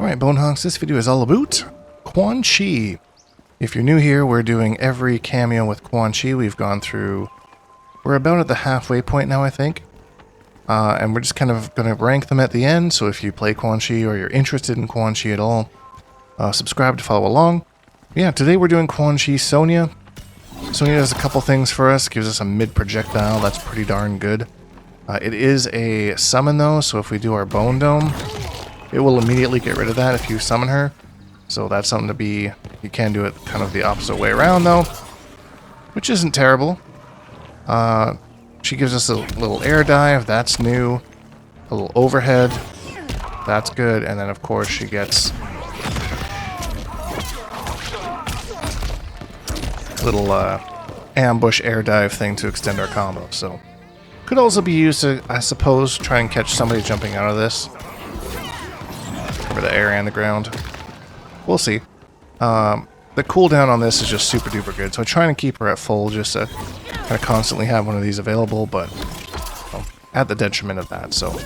Alright, Bonehonks, this video is all about Quan. If you're new here, we're doing every cameo with Quan. We've gone through... We're about at the halfway point now, I think. And we're just kind of going to rank them at the end, so if you play Quan or you're interested in Quan at all, subscribe to follow along. Yeah, today we're doing Quan Sonya. Sonya does a couple things for us, gives us a mid-projectile, that's pretty darn good. It is a summon though, so if we do our Bone Dome, it will immediately get rid of that if you summon her. So that's something to be... You can do it kind of the opposite way around though, which isn't terrible. She gives us a little air dive, that's new. A little overhead, that's good. And then of course she gets a little ambush air dive thing to extend our combo. So could also be used to, I suppose, try and catch somebody jumping out of this. Over the air and the ground. We'll see. The cooldown on this is just super duper good, so I'm trying to keep her at full just to kind of constantly have one of these available, but well, at the detriment of that. So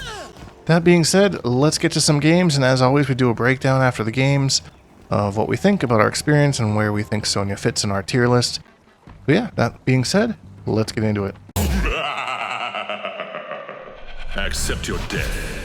that being said, let's get to some games, and as always we do a breakdown after the games of what we think about our experience and where we think Sonya fits in our tier list. So yeah, that being said, let's get into it. Accept your death.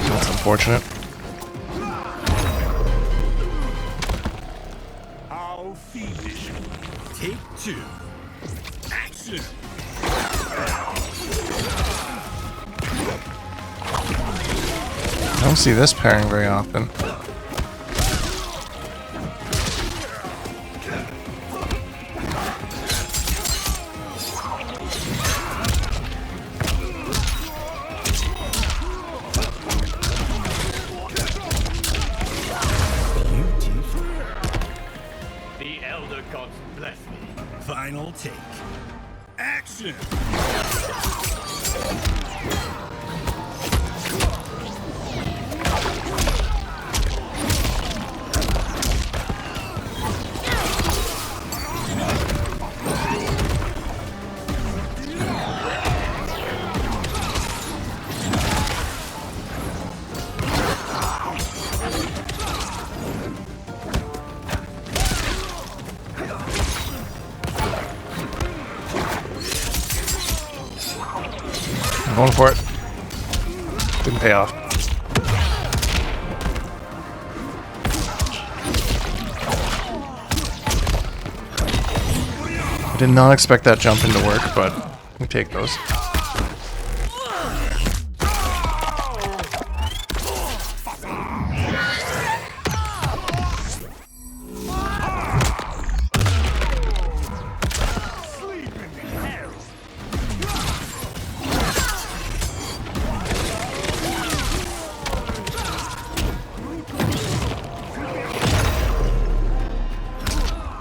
That's unfortunate. How fiendish. Take two. Action. I don't see this pairing very often. The elder gods bless me. Final take. Action. I'm going for it. Didn't pay off. I did not expect that jump in to work, but we take those.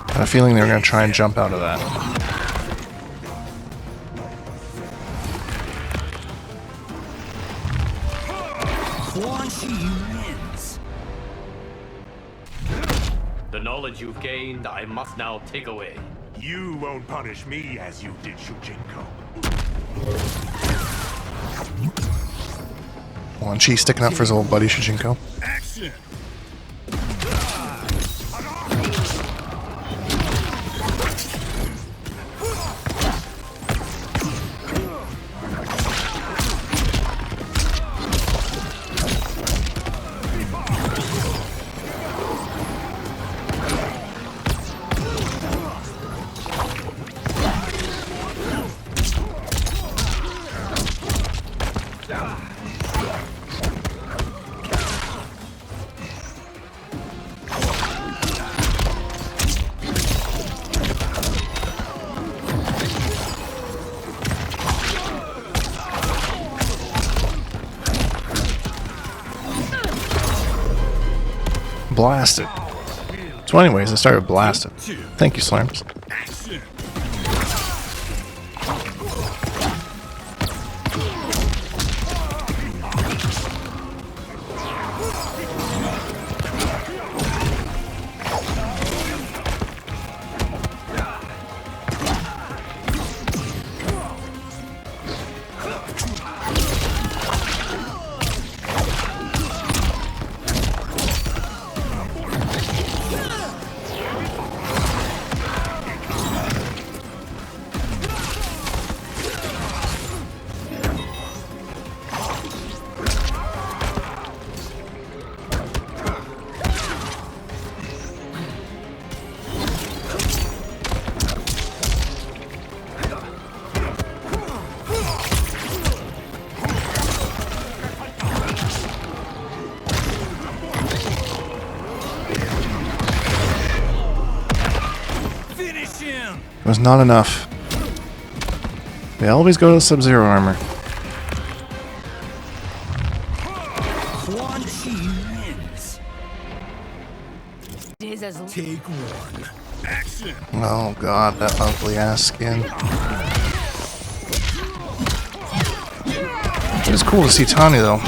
I had a feeling they were going to try and jump out of that. Quan wins. The knowledge you've gained, I must now take away. You won't punish me as you did Shujinkydink. Quan sticking up for his old buddy Shujinkydink. Action. Blasted. So anyways, I started blasted. Thank you, Slurms. Action. It was not enough. They always go to Sub-Zero armor. Quan wins. Take one. Action. Oh god, that ugly ass skin. It is cool to see Tanya though.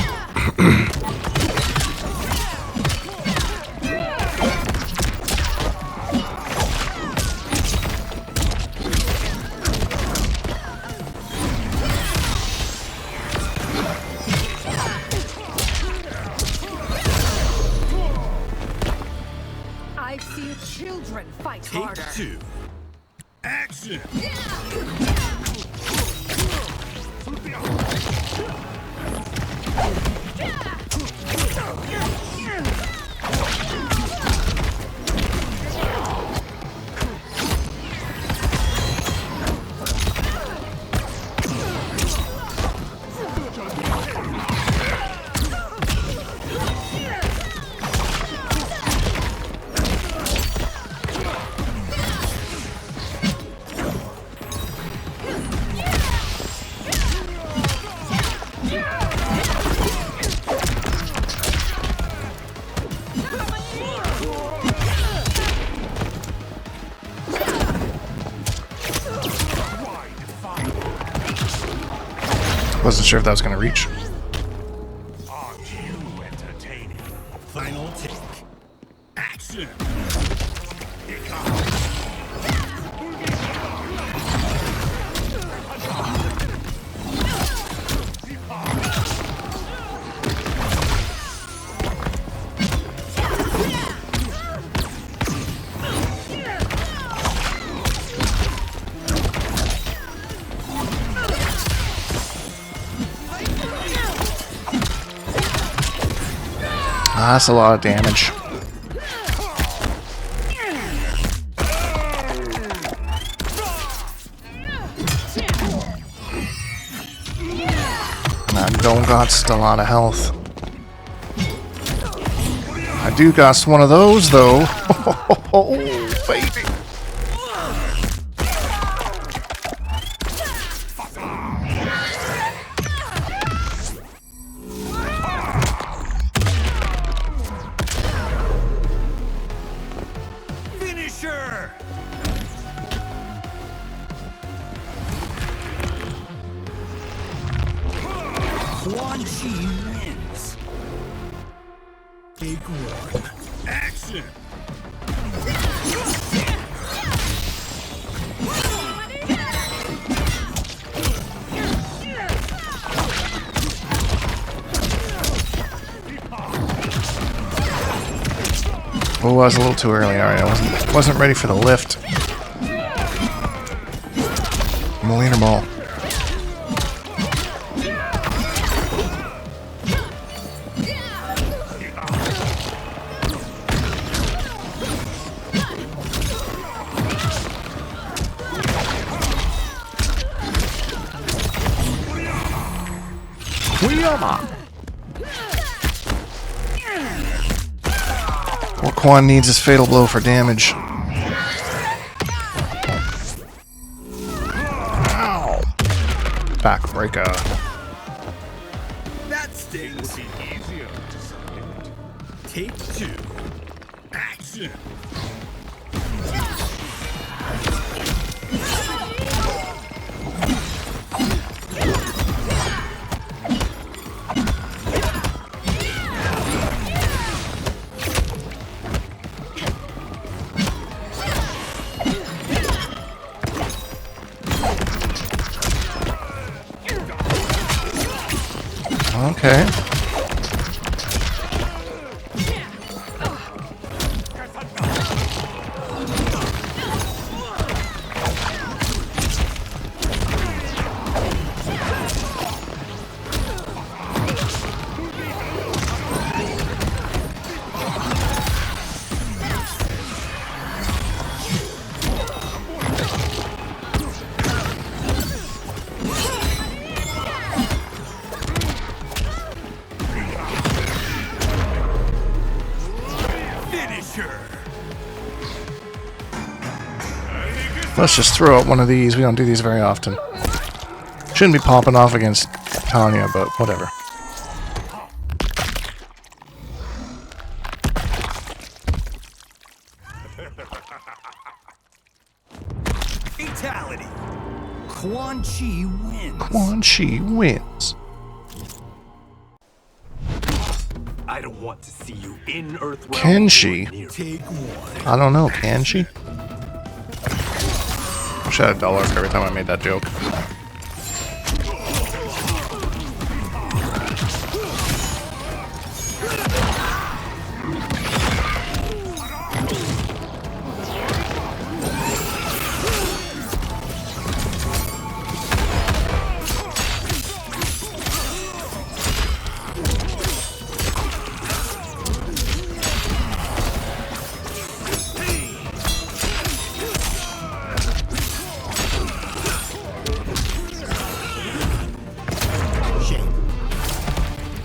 I've seen children fight Take harder. two. Action. Wasn't sure if that was gonna reach. Aren't you entertaining? Final take. Action. Here comes. Ah, that's a lot of damage. I don't got a lot of health. I do got one of those though. Oh, baby. Finisher. Quan wins. Take one. Action. Oh, I was a little too early. Alright, I wasn't ready for the lift. Molina ball. What Quan needs is Fatal Blow for damage. Ow. Backbreaker. That stings. Easier to submit. Take two. Action! Okay. Let's just throw out one of these. We don't do these very often. Shouldn't be popping off against Sonya, but whatever. Fatality! Quan wins. Quan wins. I don't want to see you in Earthrealm. Can she? Take one. I don't know. Can she? I should have $1 for every time I made that joke.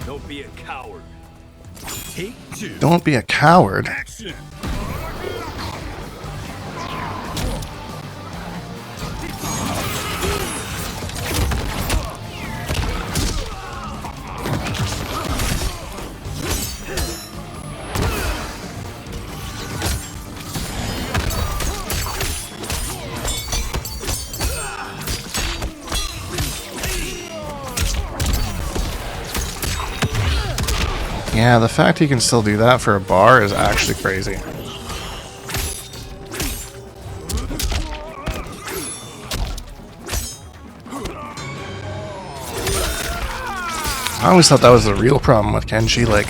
Don't be a coward. Take two. Don't be a coward. Action! Yeah, the fact he can still do that for a bar is actually crazy. I always thought that was the real problem with Kenshi, like,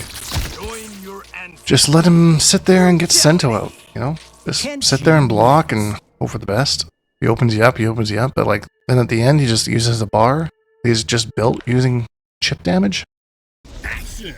just let him sit there and get Sento out, you know? Just sit there and block and hope for the best. He opens you up, but like, then at the end he just uses a bar. He's just built using chip damage. Action!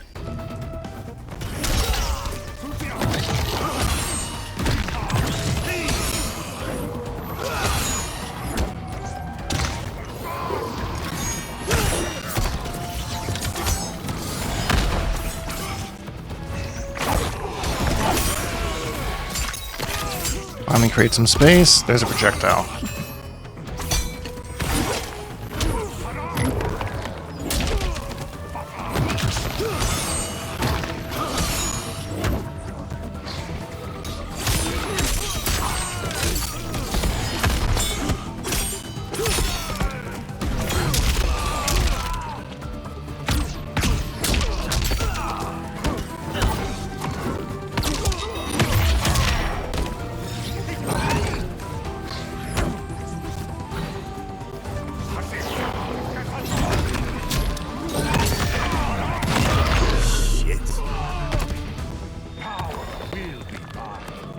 Finally create some space. There's a projectile.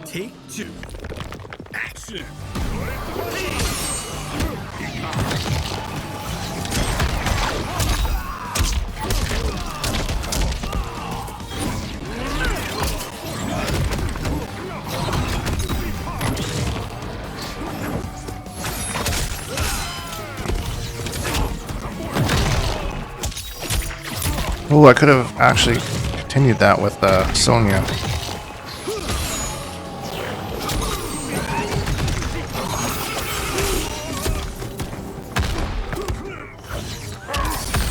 Take two. Action! Oh, I could have actually continued that with Sonya.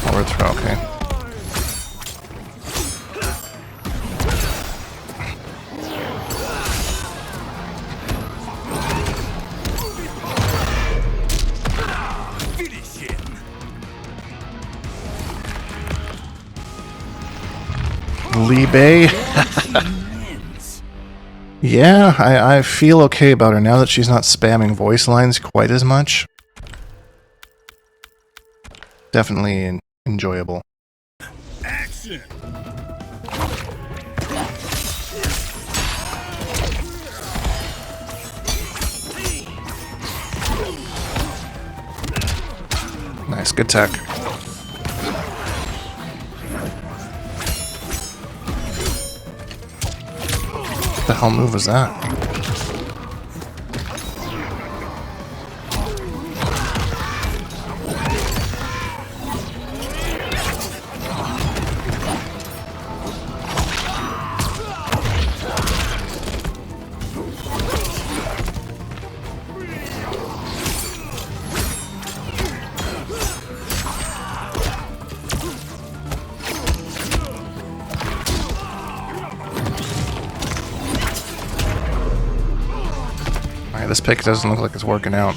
Overthrow, okay. Lee Bay. Yeah, I feel okay about her now that she's not spamming voice lines quite as much. Definitely enjoyable. Action! Nice, good tech. What the hell move was that? Alright, this pick doesn't look like it's working out.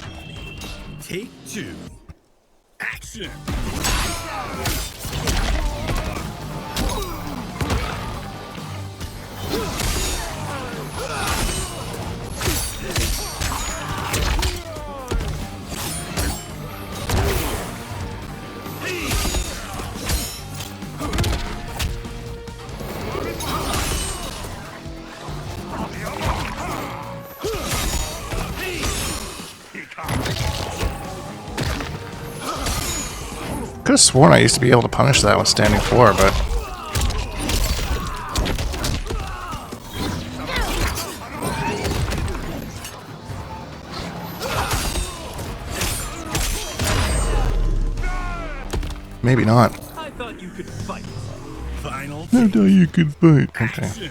Take 2. Action! Could have sworn I used to be able to punish that with standing 4, but maybe not. I thought you could fight. Final I take. thought you could fight. Okay. Action!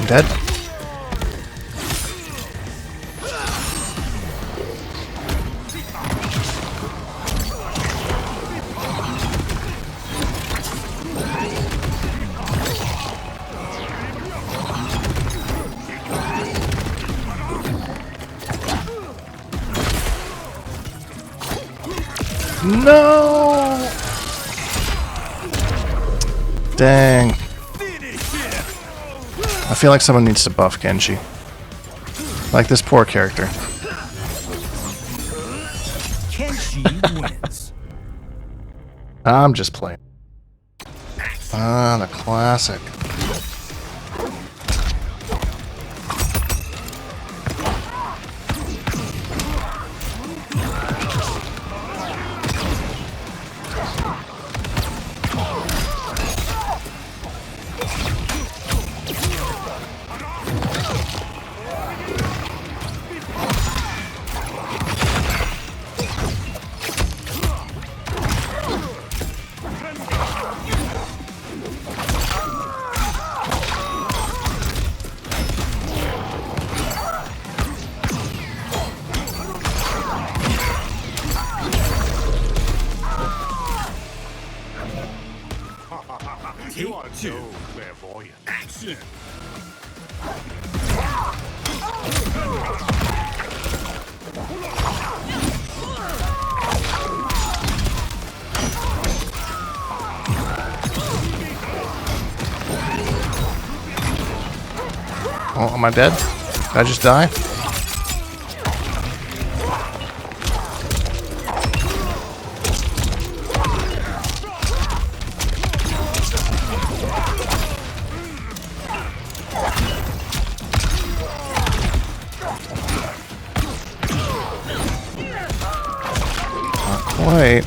I'm dead. No! Dang. I feel like someone needs to buff Genji. Like this poor character. Kenshi wins. I'm just playing. Ah, the classic. You are so clairvoyant. Action! Oh, am I dead? Did I just die? Not quite.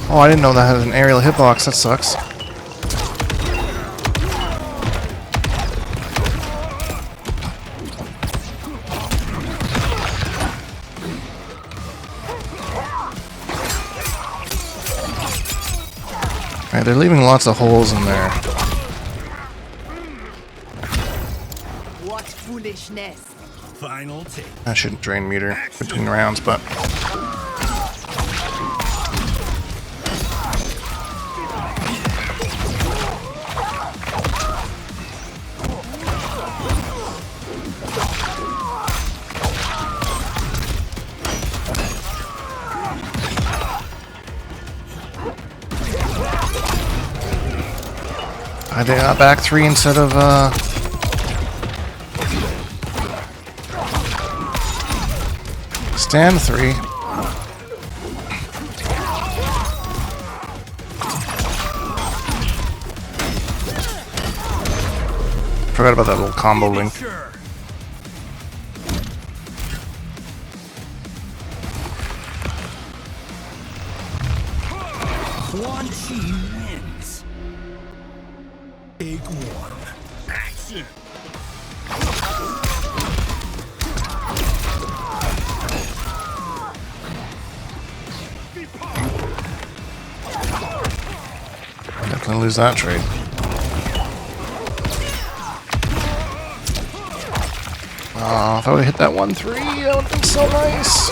Oh, I didn't know that had an aerial hitbox. That sucks. Alright, they're leaving lots of holes in there. What foolishness! Final take. I shouldn't drain meter between rounds, but... I did not back 3 instead of, stand 3. Forgot about that little combo link. Sure. Quan wins. Take 1. Action. Definitely lose that trade. Oh, if I would have hit that 1-3, that would have been so nice.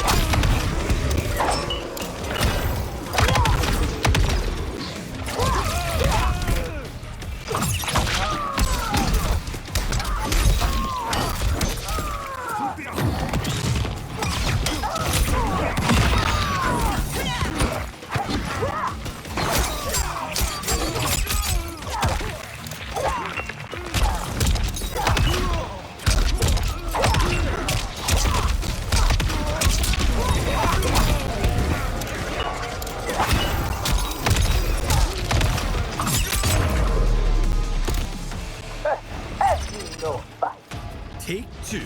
Take 2.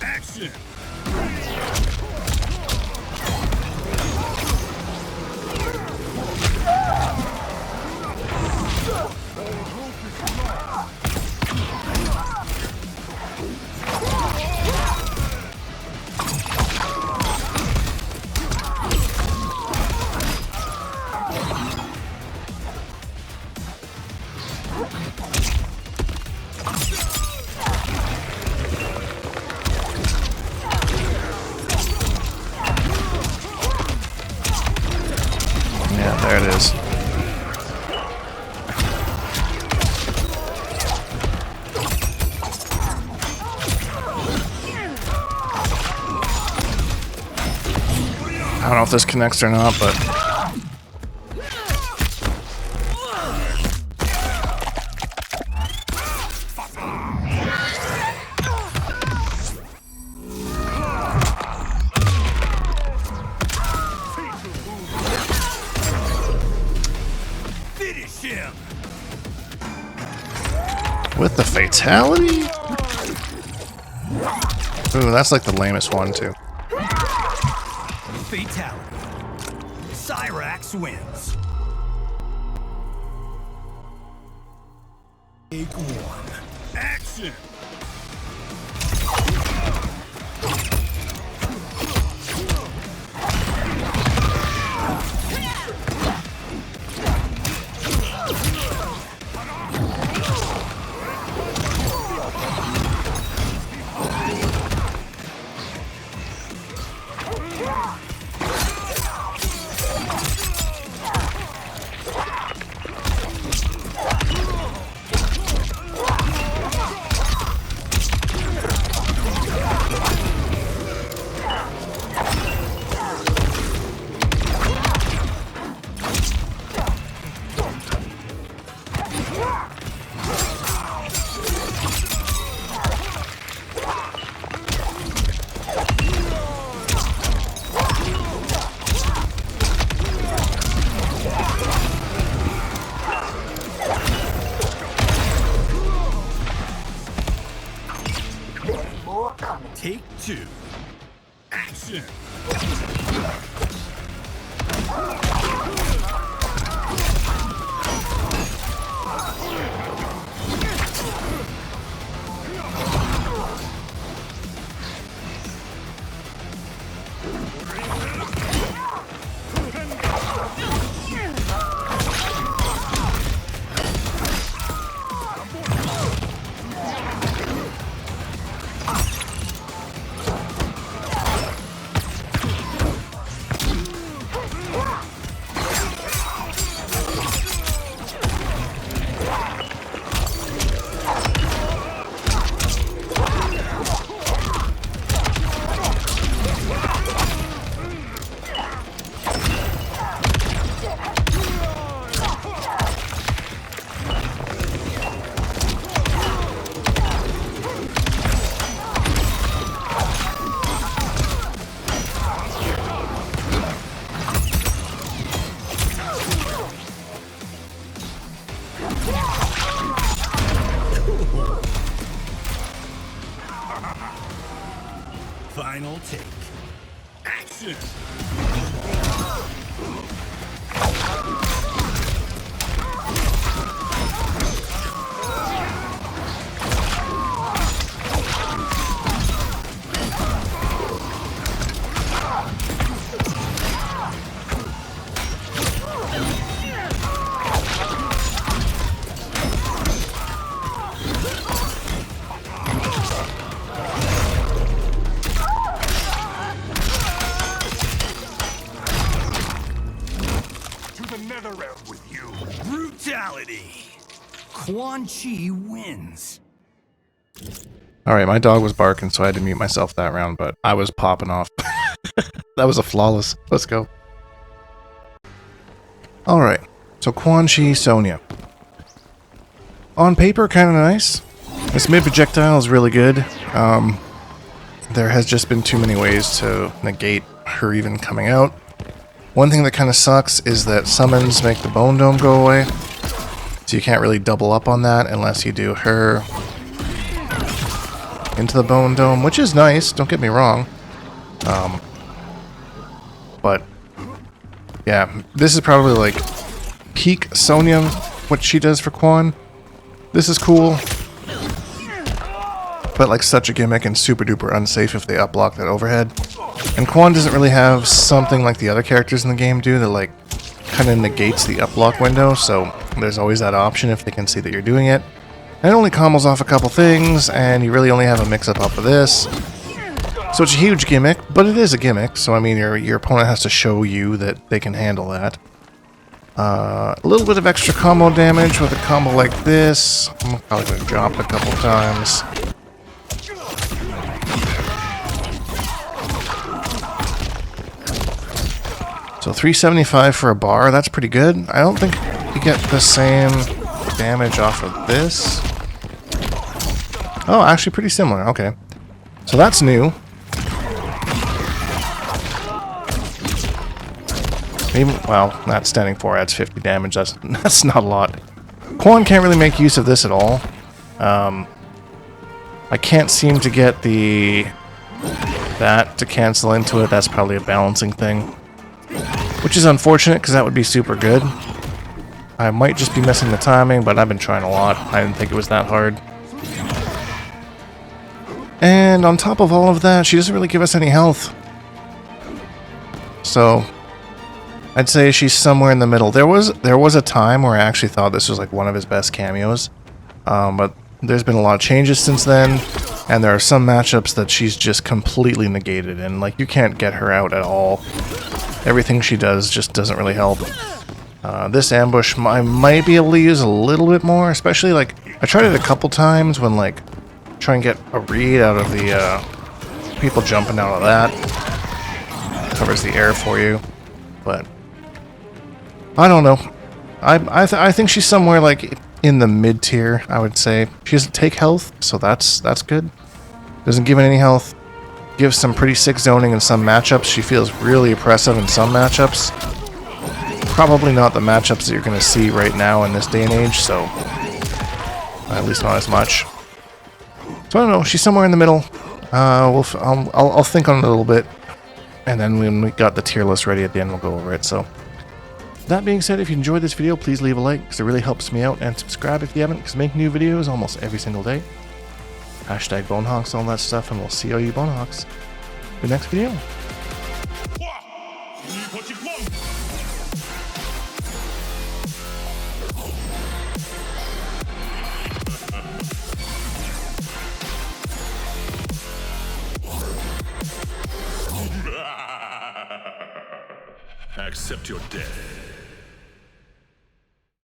Action. Yeah, there it is. I don't know if this connects or not, but... Finish him. With the fatality? Ooh, that's like the lamest one, too. Fatality. Cyrax wins. Take 1. Action. Take 2. Action. Final take. Action! Netherrealm with you. Brutality. Quan wins. Alright, my dog was barking, so I had to mute myself that round, but I was popping off. That was a flawless. Let's go. Alright, so Quan, Sonya. On paper, kind of nice. This mid-projectile is really good. There has just been too many ways to negate her even coming out. One thing that kind of sucks is that summons make the bone dome go away. So you can't really double up on that unless you do her into the bone dome, which is nice, don't get me wrong. But yeah, this is probably like peak Sonya, what she does for Quan. This is cool, but like such a gimmick and super duper unsafe if they upblock that overhead. And Quan doesn't really have something like the other characters in the game do that like kind of negates the upblock window, so there's always that option if they can see that you're doing it. And it only combos off a couple things, and you really only have a mix-up of this. So it's a huge gimmick, but it is a gimmick, so I mean your opponent has to show you that they can handle that. A little bit of extra combo damage with a combo like this. I'm probably going to drop it a couple times. So 375 for a bar, that's pretty good. I don't think you get the same damage off of this. Oh, actually pretty similar, okay. So that's new. Even, well, that standing 4 adds 50 damage, that's not a lot. Quan can't really make use of this at all. I can't seem to get that to cancel into it, that's probably a balancing thing. Which is unfortunate, because that would be super good. I might just be missing the timing, but I've been trying a lot. I didn't think it was that hard. And on top of all of that, she doesn't really give us any health. So, I'd say she's somewhere in the middle. There was a time where I actually thought this was like one of his best cameos. But there's been a lot of changes since then. And there are some matchups that she's just completely negated. And like, you can't get her out at all. Everything she does just doesn't really help. This ambush I might be able to use a little bit more, especially like, I tried it a couple times when like, try and get a read out of the people jumping out of that. Covers the air for you, but I don't know. I think she's somewhere like in the mid tier, I would say. She doesn't take health, so that's good. Doesn't give it any health. Gives some pretty sick zoning in some matchups. She feels really oppressive in some matchups. Probably not the matchups that you're going to see right now in this day and age, so at least not as much. So I don't know, she's somewhere in the middle. I'll think on it a little bit, and then when we got the tier list ready at the end, we'll go over it. So that being said, if you enjoyed this video, please leave a like, because it really helps me out, and subscribe if you haven't, because I make new videos almost every single day. Hashtag Bonehawks, all that stuff, and we'll see all you Bonehawks in the next video. Accept your death.